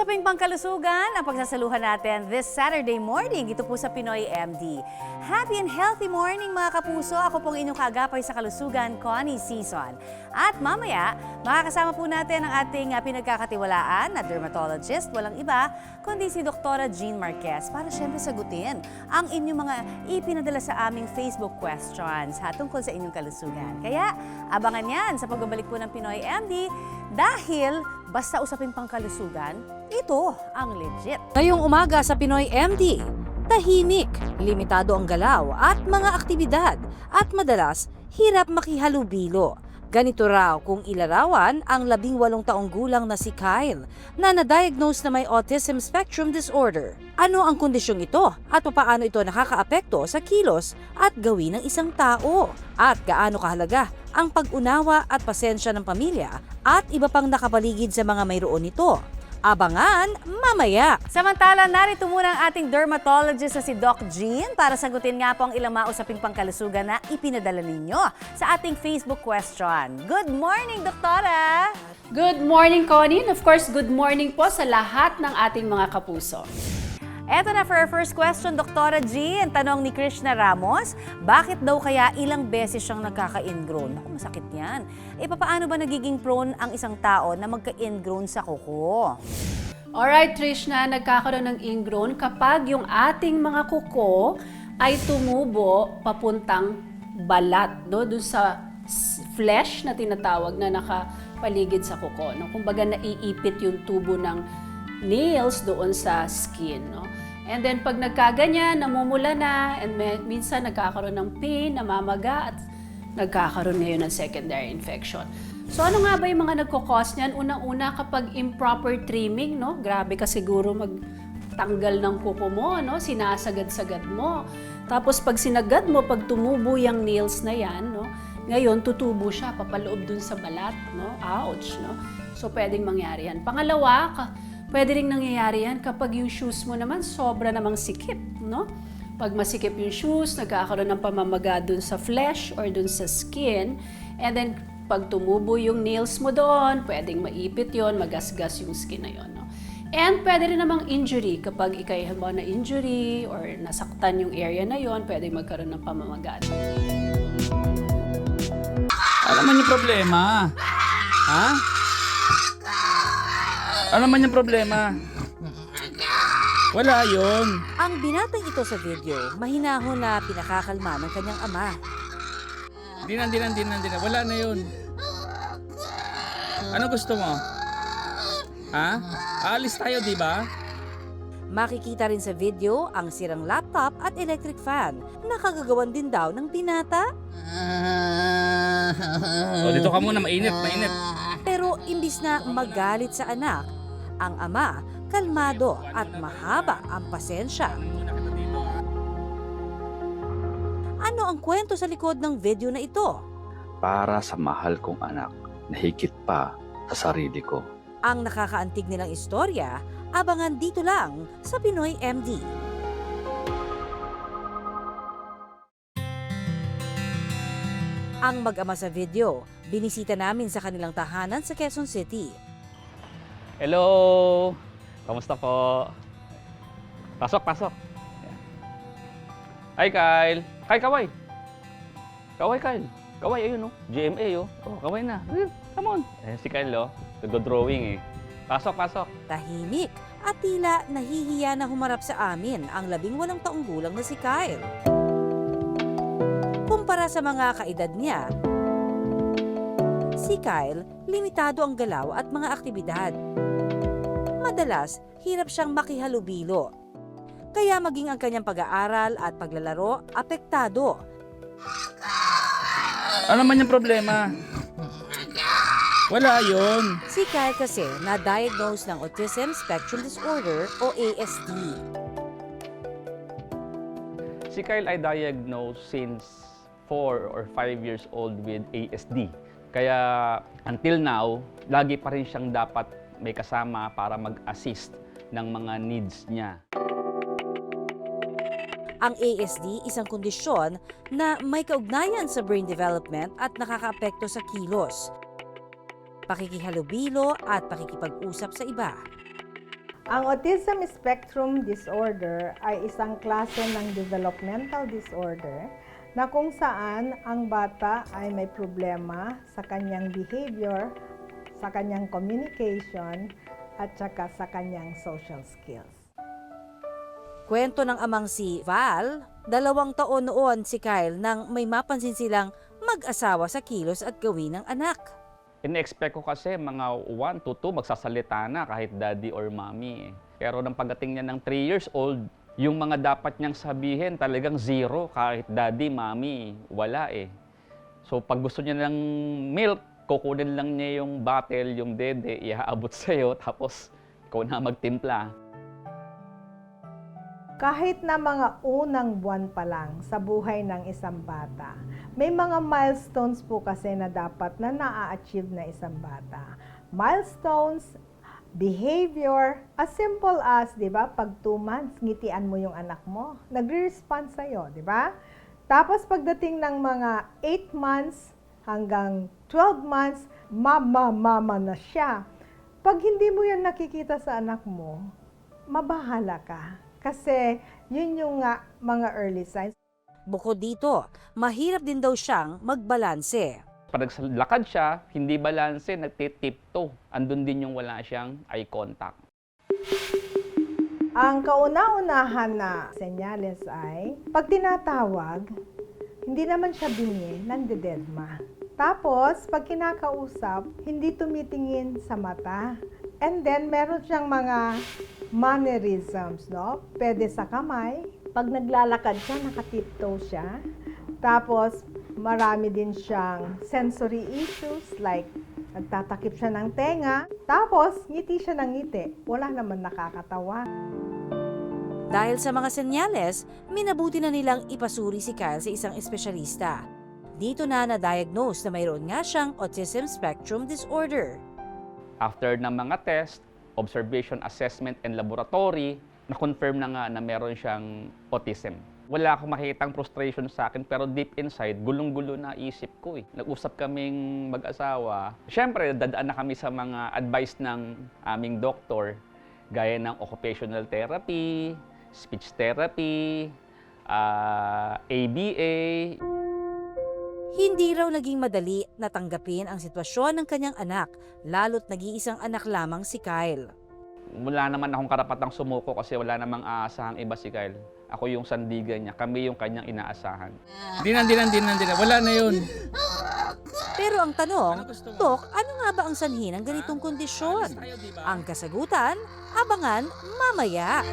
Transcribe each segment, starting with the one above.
Usaping pangkalusugan ang pagsasaluhan natin this Saturday morning. Ito po sa Pinoy MD. Happy and healthy morning mga kapuso. Ako pong inyong kagapay sa kalusugan, Connie Season. At mamaya, makakasama po natin ang ating pinagkakatiwalaan na dermatologist, walang iba, kundi si Dr. Jean Marquez para syempre sagutin ang inyong mga ipinadala sa aming Facebook questions tungkol sa inyong kalusugan. Kaya abangan yan sa pagbabalik po ng Pinoy MD dahil basta usaping pangkalusugan, ito ang legit. Ngayong umaga sa Pinoy MD, tahimik, limitado ang galaw at mga aktibidad at madalas hirap makihalubilo. Ganito raw kung ilarawan ang 18 taong gulang na si Kyle na na-diagnose na may autism spectrum disorder. Ano ang kondisyong ito at paano ito nakakaapekto sa kilos at gawin ng isang tao? At gaano kahalaga ang pag-unawa at pasensya ng pamilya at iba pang nakapaligid sa mga mayroon nito? Abangan mamaya! Samantala, narito muna ang ating dermatologist na si Doc Jean para sagutin nga po ang ilang mausaping pangkalusugan na ipinadala ninyo sa ating Facebook question. Good morning, Doktora! Good morning, Connie. And of course, good morning po sa lahat ng ating mga kapuso. Eto na for our first question, Doktora Jean. Tanong ni Krishna Ramos, bakit daw kaya ilang beses siyang nagkaka-ingrown? Naku, masakit yan. Paano ba nagiging prone ang isang tao na magka-ingrown sa kuko? Alright, Trishna, nagkakaroon ng ingrown kapag yung ating mga kuko ay tumubo papuntang balat, no? Doon sa flesh na tinatawag na nakapaligid sa kuko. No? Kumbaga naiipit yung tubo ng nails doon sa skin. No? And then pag nagkaganyan, namumula na, and minsan nagkakaroon ng pain, namamaga, at nagkakaroon ngayon ng secondary infection. So ano nga ba yung mga nagkakos niyan? Unang-una kapag improper trimming, no? Grabe ka siguro magtanggal ng kuko mo, no? Sinasagad-sagad mo. Tapos pag sinagad mo, pag tumubo yung nails na yan, no? Ngayon tutubo siya papaloob dun sa balat, no? Ouch, no? So pwedeng mangyari yan. Pangalawa, pwede ring nangyayari yan kapag yung shoes mo naman sobra namang sikip, no? Pag masikip yung shoes, nagkakaroon ng pamamaga dun sa flesh or dun sa skin. And then, pag tumubo yung nails mo doon, pwedeng maipit yon, magasgas yung skin na yon. No? And pwede rin namang injury. Kapag ikay na injury or nasaktan yung area na yon, pwedeng magkaroon ng pamamaga. Ano naman yung problema? Ha? Ano naman yung problema? Wala yun. Ang binatang ito sa video, mahinahon na pinakakalma ng kanyang ama. Di na. Wala na yun. Ano gusto mo? Ha? Aalis tayo, di ba? Makikita rin sa video ang sirang laptop at electric fan na kagagawan din daw ng binata. O, dito ka muna, mainit. Pero imbis na magalit sa anak, ang ama kalmado at mahaba ang pasensya. Ano ang kwento sa likod ng video na ito? Para sa mahal kong anak na higit pa sa sarili ko. Ang nakakaantig nilang istorya, abangan dito lang sa Pinoy MD. Ang mag-ama sa video, binisita namin sa kanilang tahanan sa Quezon City. Hello! Kamusta po? Pasok. Hi, Kyle. Kyle. Kaway, ayun, no? GMA, oh. Oh, kaway na. Come on. Si Kyle, oh. Nagdo-drawing, eh. Pasok. Tahimik at tila nahihiya na humarap sa amin ang 18 taong gulang na si Kyle. Kumpara sa mga kaedad niya, si Kyle, limitado ang galaw at mga aktibidad. Madalas, hirap siyang makihalubilo. Kaya maging ang kanyang pag-aaral at paglalaro, apektado. Ano naman yung problema? Wala yun. Si Kyle kasi na-diagnose ng Autism Spectrum Disorder o ASD. Si Kyle ay diagnosed since 4 or 5 years old with ASD. Kaya until now, lagi pa rin siyang dapat may kasama para mag-assist ng mga needs niya. Ang ASD, isang kondisyon na may kaugnayan sa brain development at nakakaapekto sa kilos, pakikihalubilo at pakikipag-usap sa iba. Ang autism spectrum disorder ay isang klase ng developmental disorder na kung saan ang bata ay may problema sa kanyang behavior, sa kanyang communication, at saka sa kanyang social skills. Kwento ng amang si Val, 2 taon noon si Kyle nang may mapansin silang mag-asawa sa kilos at gawin ng anak. In-expect ko kasi mga 1 to 2 magsasalita na kahit daddy or mommy. Pero nang pagdating niya ng 3 years old, yung mga dapat niyang sabihin talagang 0 kahit daddy, mommy, wala eh. So pag gusto niya ng milk, kukunin lang niya yung bottle, yung dede, iaabot sa'yo, tapos ikaw na magtimpla. Kahit na mga unang buwan pa lang sa buhay ng isang bata, may mga milestones po kasi na dapat na na-achieve na isang bata. Milestones, behavior, as simple as, di ba, pag 2 months, ngitian mo yung anak mo, nagre-respond sa'yo, di ba? Tapos pagdating ng mga 8 months hanggang 12 months, mama na siya. Pag hindi mo yan nakikita sa anak mo, mabahala ka. Kasi yun yung mga early signs. Bukod dito, mahirap din daw siyang magbalanse. Pag naglalakad siya, hindi balanse, nagtitipto. Andun din yung wala siyang eye contact. Ang kauna-unahan na senyales ay, pag tinatawag, hindi naman siya bingi, nandededma. Tapos, pag kinakausap, hindi tumitingin sa mata. And then, meron siyang mga mannerisms, no? Pwede sa kamay. Pag naglalakad siya, nakatiptoe siya. Tapos, marami din siyang sensory issues like nagtatakip siya ng tenga. Tapos, ngiti siya ng ngiti. Wala naman nakakatawa. Dahil sa mga senyales, minabuti na nilang ipasuri si Kyle sa isang espesyalista. Dito na na-diagnose na mayroon nga siyang autism spectrum disorder. After ng mga test, observation, assessment, and laboratory, na-confirm na nga na meron siyang autism. Wala akong makikitang frustration sa akin, pero deep inside, gulong-gulo na isip ko eh. Nag-usap kaming mag-asawa. Siyempre, dadaan na kami sa mga advice ng aming doktor, gaya ng occupational therapy, speech therapy, ABA. Hindi raw naging madali na tanggapin ang sitwasyon ng kanyang anak, lalo't nag-iisang anak lamang si Kyle. Wala naman akong karapatang sumuko kasi wala namang aasahang iba si Kyle. Ako yung sandigan niya, kami yung kanyang inaasahan. Di na. Wala na yun. Pero ang tanong, Dok, ano nga ba ang sanhi ng ganitong kondisyon? Ang kasagutan, abangan mamaya.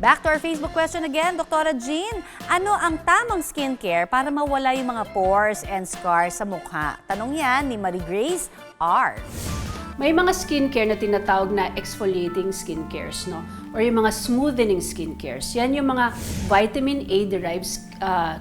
Back to our Facebook question again, Dr. Jean. Ano ang tamang skincare para mawala yung mga pores and scars sa mukha? Tanong yan ni Marie Grace R. May mga skincare na tinatawag na exfoliating skincares, no? Or yung mga smoothening skincares. Yan yung mga vitamin A-derived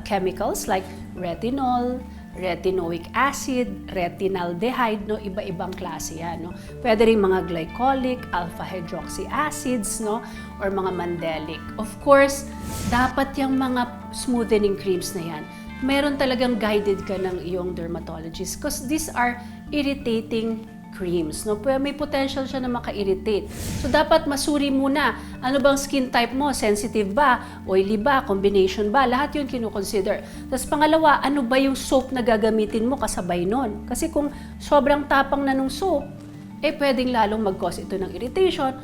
chemicals like retinol, retinoic acid, retinaldehyde, no? Iba-ibang klase yan, no? Pwede rin mga glycolic, alpha-hydroxy acids, no? Or mga mandelic. Of course, dapat yung mga smoothening creams na yan, meron talagang guided ka ng iyong dermatologist because these are irritating creams, no? May potential siya na maka-irritate. So, dapat masuri muna, ano bang skin type mo? Sensitive ba? Oily ba? Combination ba? Lahat yun kinukonsider. Tapos pangalawa, ano ba yung soap na gagamitin mo kasabay nun? Kasi kung sobrang tapang na nung soap, pwedeng lalong mag-cause ito ng irritation,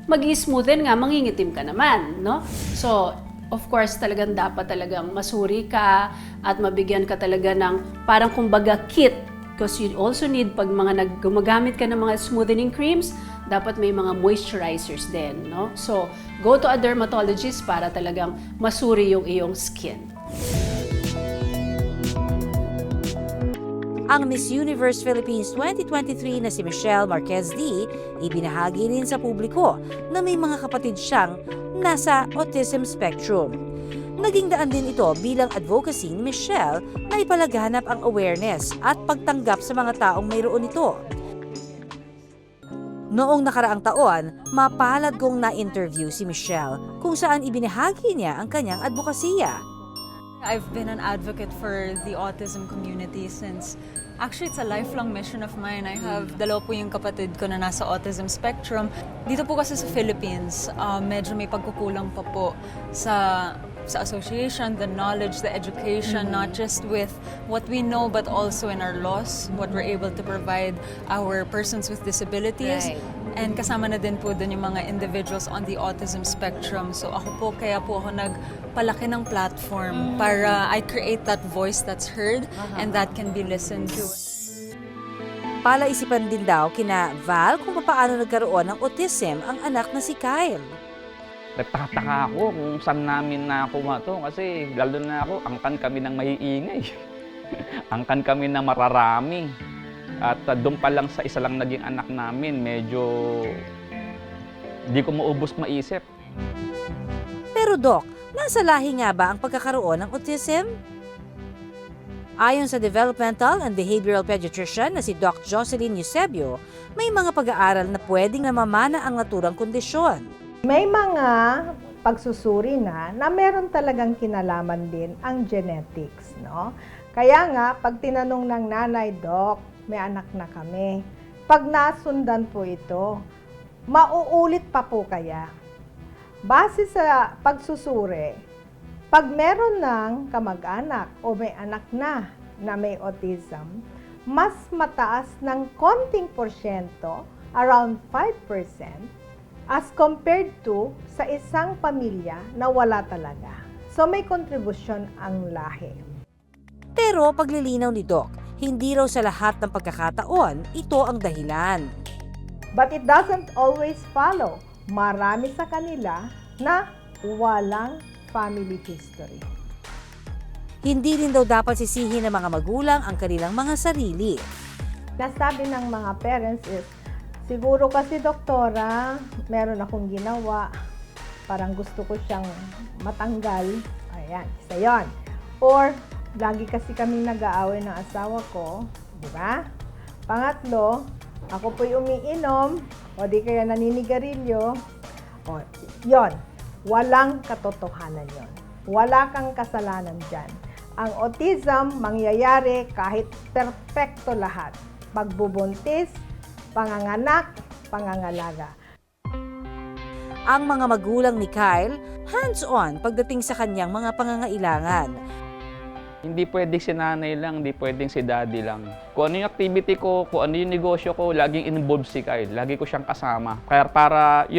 mag-i-smoothen nga, mangingitim ka naman, no? So, of course, talagang dapat talagang masuri ka at mabigyan ka talaga ng parang kumbaga kit. Because you also need, pag mga gumagamit ka ng mga smoothening creams, dapat may mga moisturizers din, no? So, go to a dermatologist para talagang masuri yung iyong skin. Ang Miss Universe Philippines 2023 na si Michelle Marquez D, ibinahagi rin sa publiko na may mga kapatid siyang nasa autism spectrum. Naging daan din ito bilang advocacy ni Michelle na ipalaganap ang awareness at pagtanggap sa mga taong mayroon ito. Noong nakaraang taon, mapalad kong na-interview si Michelle kung saan ibinahagi niya ang kanyang advokasya. I've been an advocate for the autism community since actually it's a lifelong mission of mine. I have dalawa po yung kapatid ko na nasa autism spectrum. Dito po kasi sa Philippines, medyo may pagkukulang pa po sa association, the knowledge, the education, not just with what we know but also in our laws, what we're able to provide our persons with disabilities. Right. And kasama na din po dun yung mga individuals on the autism spectrum. So ako po, kaya po ako nagpalaki ng platform para I create that voice that's heard and that can be listened to. Palaisipan din daw kina Val kung paano nagkaroon ng autism ang anak na si Kyle. Nagtataka ako kung saan namin nakuha to kasi lalo na ako, angkan kami ng maiingay. Angkan kami ng mararami. At doon pa lang sa isa lang naging anak namin, medyo di ko maubos maisip. Pero Doc, nasa lahi nga ba ang pagkakaroon ng autism? Ayon sa developmental and behavioral pediatrician na si Doc Jocelyn Eusebio, may mga pag-aaral na pwedeng namamana ang naturang kondisyon. May mga pagsusuri na meron talagang kinalaman din ang genetics, no? Kaya nga, pag tinanong ng nanay, Doc, may anak na kami. Pag nasundan po ito, mauulit pa po kaya? Base sa pagsusuri, pag meron ng kamag-anak o may anak na may autism, mas mataas ng konting porsyento, around 5%, as compared to sa isang pamilya na wala talaga. So may kontribusyon ang lahi. Pero paglilinaw ni Doc, hindi raw sa lahat ng pagkakataon ito ang dahilan. But it doesn't always follow. Marami sa kanila na walang family history. Hindi rin daw dapat sisihin ng mga magulang ang kanilang mga sarili. Nasabi ng mga parents is, siguro kasi doktora, meron akong ginawa, parang gusto ko siyang matanggal. Ayan, isa yun. Or, lagi kasi kaming nag-aaway ng asawa ko, di ba? Pangatlo, ako po'y umiinom, o di kaya naninigarilyo. O, yon, walang katotohanan yon. Wala kang kasalanan dyan. Ang autism, mangyayari kahit perpekto lahat. Pagbubuntis, panganganak, pangangalaga. Ang mga magulang ni Kyle, hands-on pagdating sa kanyang mga pangangailangan. Hindi pwedeng si nanay lang, hindi pwedeng si daddy lang. Kung ano yung activity ko, kung ano yung negosyo ko, laging involved si Kyle. Lagi ko siyang kasama. Kaya para,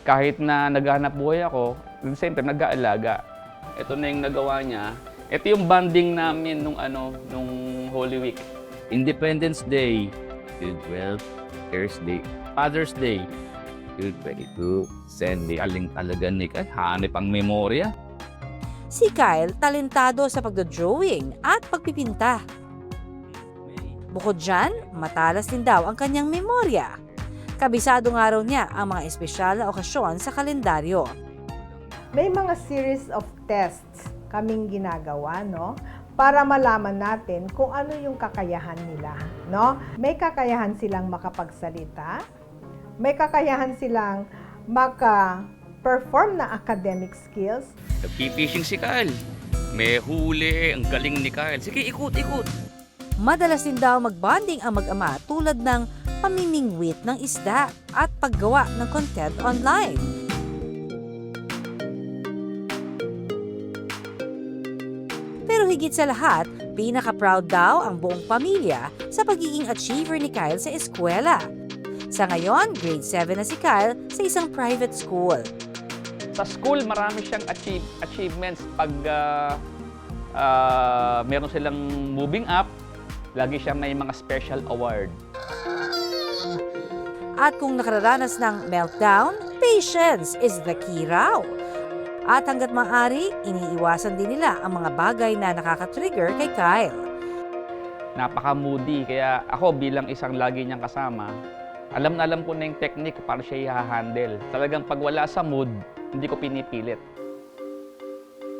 kahit na naghahanap buhay ako, at the same time, nag-aalaga. Ito na yung nagawa niya. Ito yung bonding namin nung Holy Week. Independence Day, June 12, Thursday, Father's Day, June 22, Sunday. Aling talaga ni Kyle, hanip ang memorya. Si Kyle talentado sa pagdodrawing at pagpipinta. Bukod dyan, matalas din daw ang kanyang memorya. Kabisado nga raw niya ang mga espesyal na okasyon sa kalendaryo. May mga series of tests kaming ginagawa, no? Para malaman natin kung ano yung kakayahan nila, no? May kakayahan silang makapagsalita, may kakayahan silang perform na academic skills. Nagpipishing si Kyle. May huli, ang galing ni Kyle. Sige, ikot. Madalas din daw magbonding ang mag-ama tulad ng pamimingwit ng isda at paggawa ng content online. Pero higit sa lahat, pinaka-proud daw ang buong pamilya sa pagiging achiever ni Kyle sa eskwela. Sa ngayon, grade 7 na si Kyle sa isang private school. Sa school, marami siyang achievements. Pag meron silang moving up, lagi siyang may mga special award. At kung nakararanas ng meltdown, patience is the key raw. At hanggat maaari, iniiwasan din nila ang mga bagay na nakaka-trigger kay Kyle. Napaka-moody, kaya ako bilang isang lagi niyang kasama, alam na alam ko na yung technique para siya i-handle. Talagang pag wala sa mood, hindi ko pinipilit.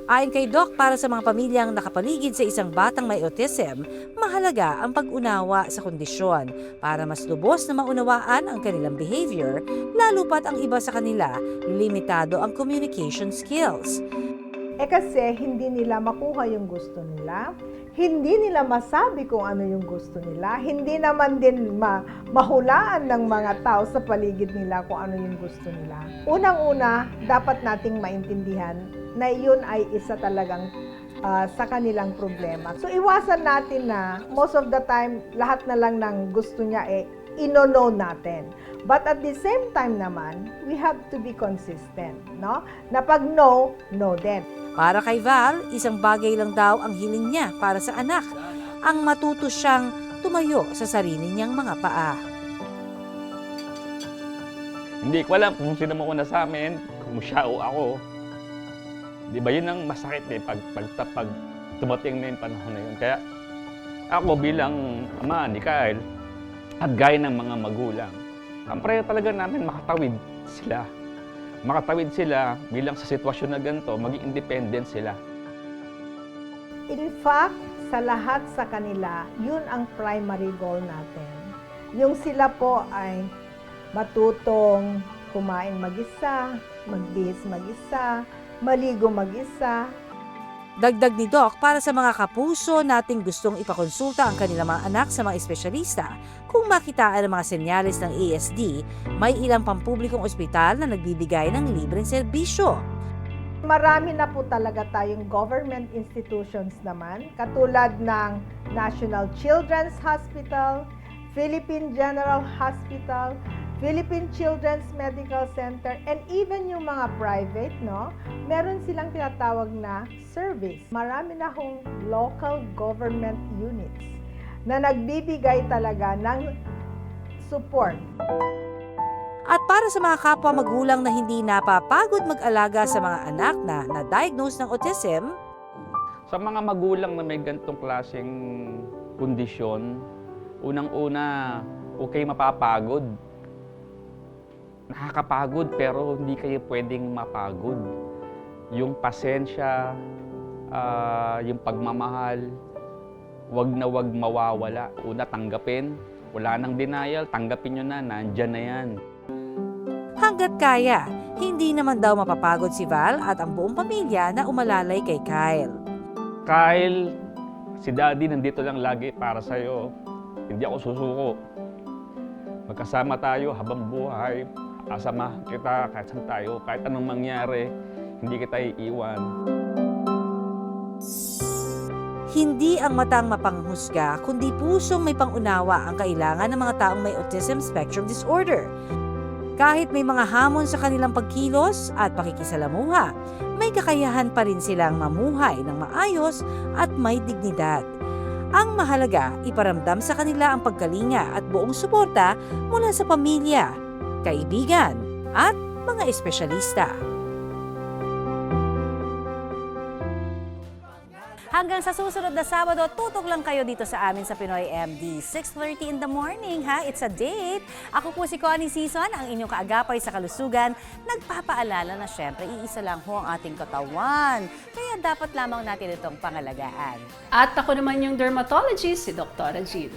Ayon kay Doc, para sa mga pamilyang nakapaligid sa isang batang may autism, mahalaga ang pag-unawa sa kondisyon para mas lubos na maunawaan ang kanilang behavior, lalo pat ang iba sa kanila, limitado ang communication skills. Kasi hindi nila makuha yung gusto nila, hindi nila masabi kung ano yung gusto nila, hindi naman din mahulaan ng mga tao sa paligid nila kung ano yung gusto nila. Unang-una, dapat nating maintindihan na yun ay isa talagang sa kanilang problema. So iwasan natin na most of the time, lahat na lang ng gusto niya ino-no natin. But at the same time naman, we have to be consistent, no? Na pag no, no din. Para kay Val, isang bagay lang daw ang hiling niya para sa anak, ang matuto siyang tumayo sa sarili niyang mga paa. Hindi ko alam kung sino mauna sa amin, kung siya o ako. Di ba yun ang masakit pag tumating na yung panahon na yun. Kaya ako bilang ama ni Kyle at gaya ng mga magulang, ang prayer talaga namin makatawid sila. Makatawid sila bilang sa sitwasyon na ganito, maging independent sila. In fact, sa lahat sa kanila, yun ang primary goal natin. Yung sila po ay matutong kumain mag-isa, magbihis mag-isa, maligo mag-isa. Dagdag ni Doc, para sa mga kapuso nating gustong ipakonsulta ang kanilang mga anak sa mga espesyalista, kung makitaan ang mga senyales ng ASD, may ilang pampublikong ospital na nagbibigay ng libreng serbisyo. Marami na po talaga tayong government institutions naman, katulad ng National Children's Hospital, Philippine General Hospital, Philippine Children's Medical Center, and even yung mga private, no? Meron silang tinatawag na service. Marami na hong local government units na nagbibigay talaga ng support. At para sa mga kapwa magulang na hindi napapagod mag-alaga sa mga anak na na-diagnose ng autism, Sa mga magulang na may ganitong klaseng kondisyon, unang-una, okay mapapagod. Nakakapagod pero hindi kayo pwedeng mapagod. Yung pasensya, yung pagmamahal, wag na wag mawawala. Una, tanggapin. Wala nang denial, tanggapin nyo na, nandyan na yan. hanggat kaya, hindi naman daw mapapagod si Val at ang buong pamilya na umalalay kay Kyle. Kyle, si Daddy nandito lang lagi para sa'yo. Hindi ako susuko. Magkasama tayo habang buhay. Asama kita kahit saan tayo, kahit anong mangyari, hindi kita iiwan. Hindi ang matang mapanghusga, kundi pusong may pangunawa ang kailangan ng mga taong may autism spectrum disorder. Kahit may mga hamon sa kanilang pagkilos at pakikisalamuha, may kakayahan pa rin silang mamuhay ng maayos at may dignidad. Ang mahalaga, iparamdam sa kanila ang pagkalinga at buong suporta mula sa pamilya, kaibigan, at mga espesyalista. Hanggang sa susunod na Sabado, tutok lang kayo dito sa amin sa Pinoy MD. 6:30 in the morning, ha? It's a date. Ako po si Connie Season, ang inyong kaagapay sa kalusugan. Nagpapaalala na syempre, iisa lang ho ang ating katawan. Kaya dapat lamang natin itong pangalagaan. At ako naman yung dermatologist, si Dr. Jean.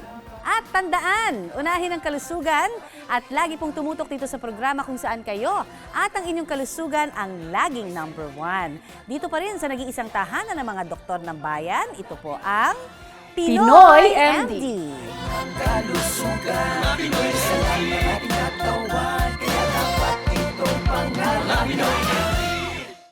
At tandaan, unahin ang kalusugan at lagi pong tumutok dito sa programa kung saan kayo at ang inyong kalusugan ang laging number 1. Dito pa rin sa nag-iisang tahanan ng mga doktor ng bayan, ito po ang Pinoy MD. MD. Kalusugan, Pinoy sa lahat ng katawan, kaya dapat ito pangalagaan.